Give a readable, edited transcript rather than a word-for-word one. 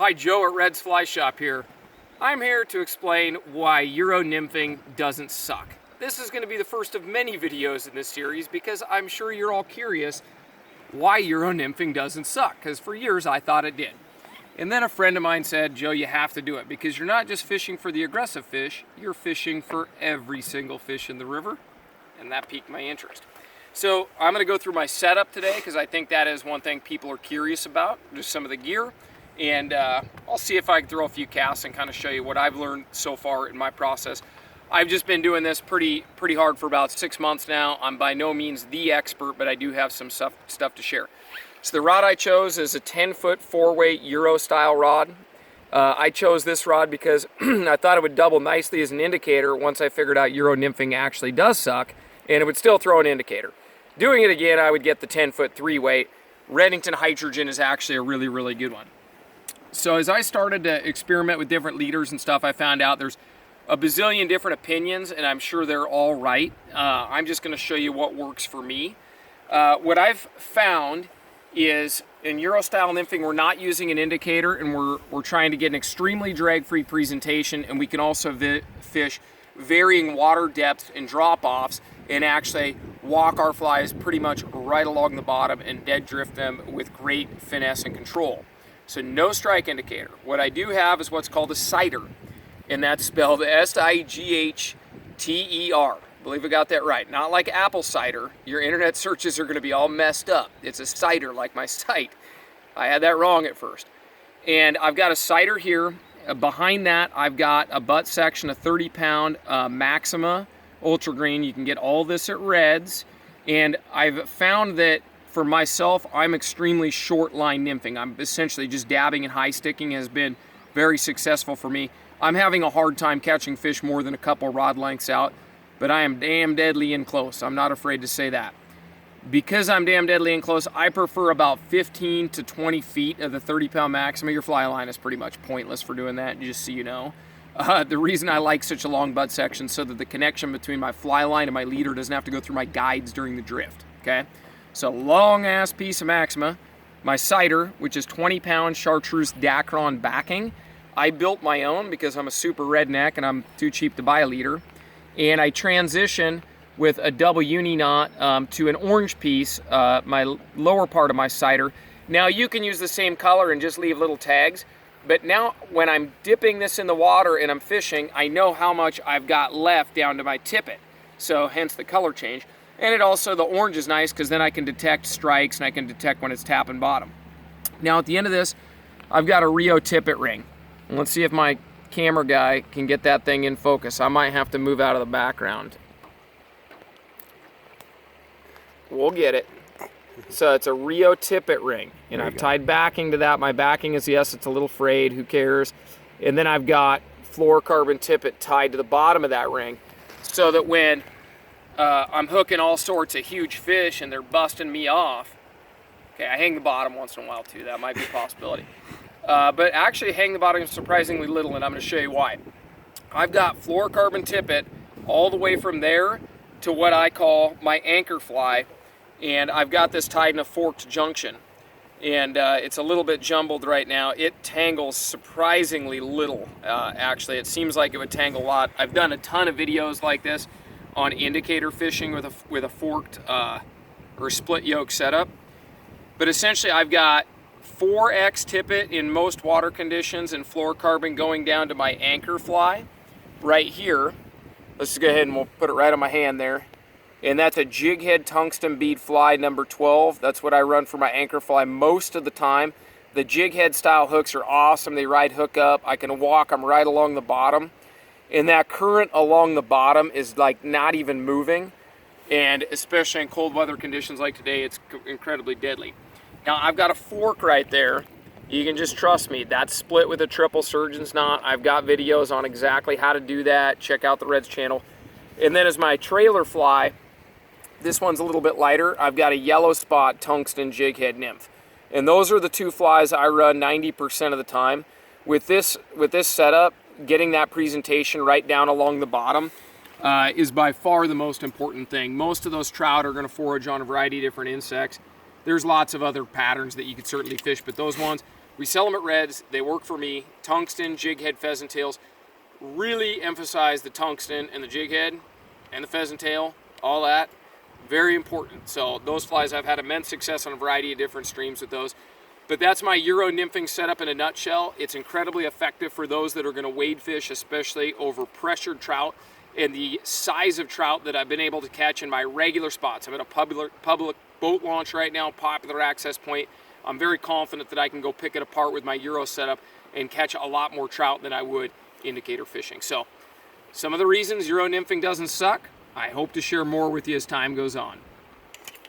Hi, Joe at Red's Fly Shop here. I'm here to explain why Euro nymphing doesn't suck. This is going to be the first of many videos in this series because I'm sure you're all curious why Euro nymphing doesn't suck, because for years I thought it did. And then a friend of mine said, Joe, you have to do it because you're not just fishing for the aggressive fish, you're fishing for every single fish in the river, and that piqued my interest. So I'm going to go through my setup today because I think that is one thing people are curious about, just some of the gear. And I'll see if I can throw a few casts and kind of show you what I've learned so far in my process. I've just been doing this pretty hard for about 6 months now. I'm by no means the expert, but I do have some stuff to share. So the rod I chose is a 10-foot 4-weight Euro style rod. I chose this rod because I thought it would double nicely as an indicator once I figured out Euro nymphing actually does suck, and it would still throw an indicator. Doing it again, I would get the 10-foot 3-weight. Redington Hydrogen is actually a really good one. So as I started to experiment with different leaders and stuff, I found out there's a bazillion different opinions, and I'm sure they're all right. I'm just going to show you what works for me. What I've found is in Euro style nymphing, we're not using an indicator, and we're trying to get an extremely drag-free presentation, and we can also fish varying water depths and drop-offs and actually walk our flies pretty much right along the bottom and dead drift them with great finesse and control. So no strike indicator. What I do have is what's called a sighter, and that's spelled S-I-G-H-T-E-R. I believe I got that right. Not like apple cider. Your internet searches are going to be all messed up. It's a sighter like my sight. I had that wrong at first. And I've got a sighter here. Behind that, I've got a butt section, a 30-pound Maxima Ultra Green. You can get all this at Red's. And I've found that for myself, I'm extremely short line nymphing. I'm essentially just dabbing and high sticking has been very successful for me. I'm having a hard time catching fish more than a couple rod lengths out, but I am damn deadly in close. I'm not afraid to say that. Because I'm damn deadly in close, I prefer about 15 to 20 feet of the 30-pound Maxima. Your fly line is pretty much pointless for doing that, just so you know. The reason I like such a long butt section so that the connection between my fly line and my leader doesn't have to go through my guides during the drift, okay? So long ass piece of Maxima, my sighter, which is 20-pound chartreuse Dacron backing. I built my own because I'm a super redneck and I'm too cheap to buy a leader. And I transition with a double uni knot to an orange piece, my lower part of my sighter. Now you can use the same color and just leave little tags, but now when I'm dipping this in the water and I'm fishing, I know how much I've got left down to my tippet. So hence the color change. And it also, the orange is nice because then I can detect strikes and I can detect when it's tapping bottom. Now at the end of this, I've got a Rio tippet ring. And let's see if my camera guy can get that thing in focus. I might have to move out of the background. We'll get it. So it's a Rio tippet ring. And I've tied backing to that. My backing is, yes, it's a little frayed, who cares? And then I've got fluorocarbon tippet tied to the bottom of that ring so that when I'm hooking all sorts of huge fish and they're busting me off. Okay, I hang the bottom once in a while too. That might be a possibility. But actually hang the bottom surprisingly little, and I'm going to show you why. I've got fluorocarbon tippet all the way from there to what I call my anchor fly, and I've got this tied in a forked junction. And it's a little bit jumbled right now. It tangles surprisingly little, actually. It seems like it would tangle a lot. I've done a ton of videos like this on indicator fishing with a forked or split yoke setup. But essentially I've got 4X tippet in most water conditions and fluorocarbon going down to my anchor fly right here. Let's just go ahead and we'll put it right on my hand there. And that's a jig head tungsten bead fly number 12. That's what I run for my anchor fly most of the time. The jig head style hooks are awesome. They ride hook up. I can walk them right along the bottom. And that current along the bottom is like not even moving. And especially in cold weather conditions like today, it's incredibly deadly. Now I've got a fork right there. You can just trust me. That's split with a triple surgeon's knot. I've got videos on exactly how to do that. Check out the Red's channel. And then as my trailer fly, this one's a little bit lighter. I've got a yellow spot tungsten jig head nymph. And those are the two flies I run 90% of the time. With this setup, getting that presentation right down along the bottom is by far the most important thing. Most of those trout are going to forage on a variety of different insects. There's lots of other patterns that you could certainly fish, but those ones, We sell them at Reds. They work for me. Tungsten, jig head, pheasant tails. Really emphasize the tungsten and the jig head and the pheasant tail, all that. Very important. So those flies, I've had immense success on a variety of different streams with those. But that's my Euro nymphing setup in a nutshell. It's incredibly effective for those that are going to wade fish, especially over pressured trout. And the size of trout that I've been able to catch in my regular spots. I'm at a public boat launch right now, popular access point. I'm very confident that I can go pick it apart with my Euro setup and catch a lot more trout than I would indicator fishing. So some of the reasons Euro nymphing doesn't suck, I hope to share more with you as time goes on.